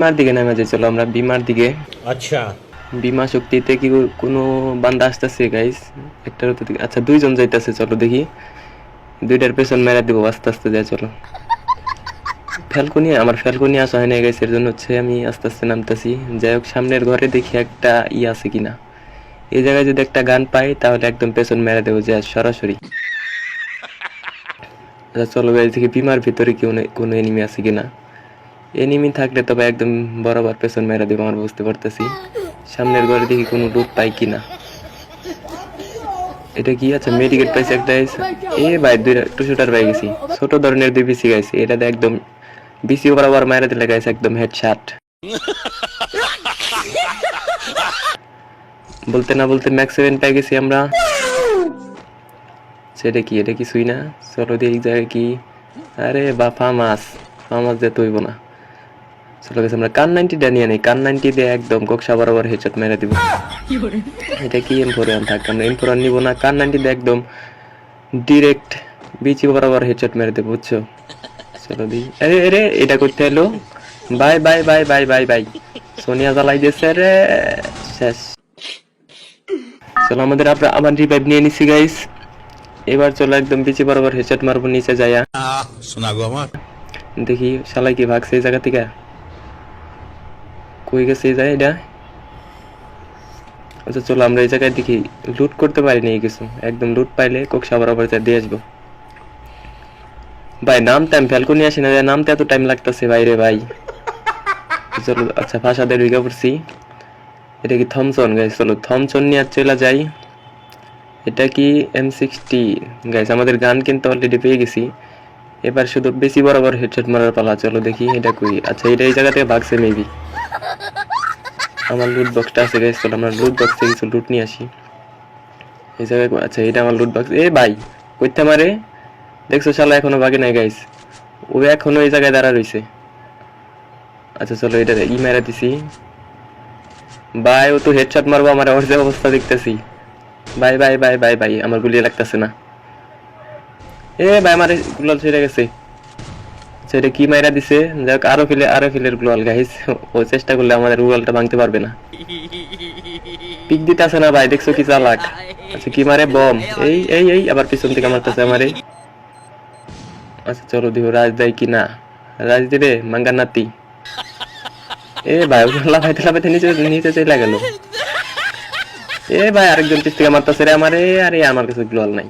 বিমার দিকে নামে যাই, চলো আমরা বিমার দিকে। আচ্ছা, বিমা শক্তিতে কি কোনো বান্দা আসতেছে গাইস? একটার তো আচ্ছা দুইজন যাইতেছে, চলো দেখি। দুইটার পেছন মেরা দিব আস্তে আস্তে যায়, চলো। আমার ফ্যালকনি আসা হয় না গাইস, এর জন্য হচ্ছে আমি আস্তে আস্তে নামতেছি। যাই হোক, সামনের ঘরে দেখি একটা আছে কিনা। এই জায়গায় যদি একটা গান পাই তাহলে একদম পেছন মেরে দেবো যায় সরাসরি। আচ্ছা চলো গাইস দেখি বিমার ভিতরে কি কোনো এনিমি আছে কিনা। এনিমি থাকলে তবে একদম বরাবর পেছন মেরে দেবো, আমরা বুঝতে পারতেছি। সামনের ঘরে দেখি কোনো লুট পাই কিনা। এটা কি আছে? মেডিকেট পাইছে একটা। এ ভাই দুইটা শুটার পাই গেছি, ছোট ধরনের দুই বিসি গাইছে। এটাতে একদম বিসি বরাবর মারা দিলে গাইছে একদম হেডশট। বলতে না বলতে ম্যাক্স 7 পাই গেছি আমরা। সেটা কি? এটা কিছুই না। চলো দেখি জায়গায় কি। আরে বা ফামাস দিয়ে তৈব না। চলো গেছে, আমরা কান 90টা নিয়ে নেই। কান 90 দিয়ে একদম কক্সা বরাবর হেডশট মেরে দিব। এটা কি M4 থাক, আমরা M4 নিব না। কান 90 দিয়ে একদম ডিরেক্ট বিচি বরাবর হেডশট মেরে দেবো, বুঝছো? চলো দি। আরে আরে এটা করতে এলো। Bye bye bye bye bye bye. Sonia জ্বালাই দিয়েছে রে। শেষ। চলো আমাদের আবার রিভাইভ নিয়ে নিছি গাইস। এবার চলো একদম বিচি বরাবর হেডশট মারবো নিচে যাইয়া। শোনা গো আমার। দেখি শালাই কি ভাগছে এই জায়গা থেকে। কই গেছে এই জায়গা? আচ্ছা চলো আমরা এই জায়গায় দেখি লুট করতে পারিনি কিছু। একদম লুট পাইলে কক্সা বরাবর দিয়ে আসবো। ভাই নামতে আমি ফ্যালকনি আসি না, নামতে এত টাইম লাগতেছে ভাই রে ভাই। চলো আচ্ছা ফাঁসাদের ঢুকে পড়ছি। এটা কি থমসন গাইস? চলো থমসন নিয়ে চলে যাই। এটা কি M60 গাইস? আমাদের গান কিন্তু অলরেডি পেয়ে গেছি। এবার শুধু বেশি বরাবর হেডশট মারার পালা। চলো দেখি এটা কই। আচ্ছা এটা এই জায়গা থেকে ভাগছে মেবি। আমার লুট বক্সটা আছে গাইস, চলো আমরা লুট বক্সে কিছু লুট নিয়ে আসি। এই জায়গায় আচ্ছা এটা আমার লুট বক্স। এ ভাই কইতে মারে দেখছো? শালা এখনো ভাগে নাই গাইস, ও এখনো এই জায়গায় দাঁড়া রইছে। আচ্ছা চলো এটা মেরে দিছি। ভাই ও তো হেডশট মারবো আমার, ওর যে অবস্থা দেখতেছি। Bye bye bye bye bye, আমার গুলি লাগতেছে না। এ ভাই আমার গ্লোয়াল ছেড়ে গেছে। সেটা কি মাইরা দিছে? যাক আরো ফিলের গ্লোয়াল গাইস। ও চেষ্টা করলে আমাদের গ্লোয়ালটা ভাঙতে পারবে না। পিক দিতে আসে না ভাই, দেখছো কি চালাক। আচ্ছা কি মারে? বম। এই এই এই আবার পিছন থেকে মারতেছে আমারে। আচ্ছা চলো দিব রাজ দেয় কি না। রাজ দিবে মাঙ্গা নাতি। এ ভাই লাফাইতে লাফাইতে নিচে নিচে চলে গেল। এ ভাই আরেকজন পিছ থেকে মারতেছে রে আমারে। আরে আমার কাছে গ্লোয়াল নাই।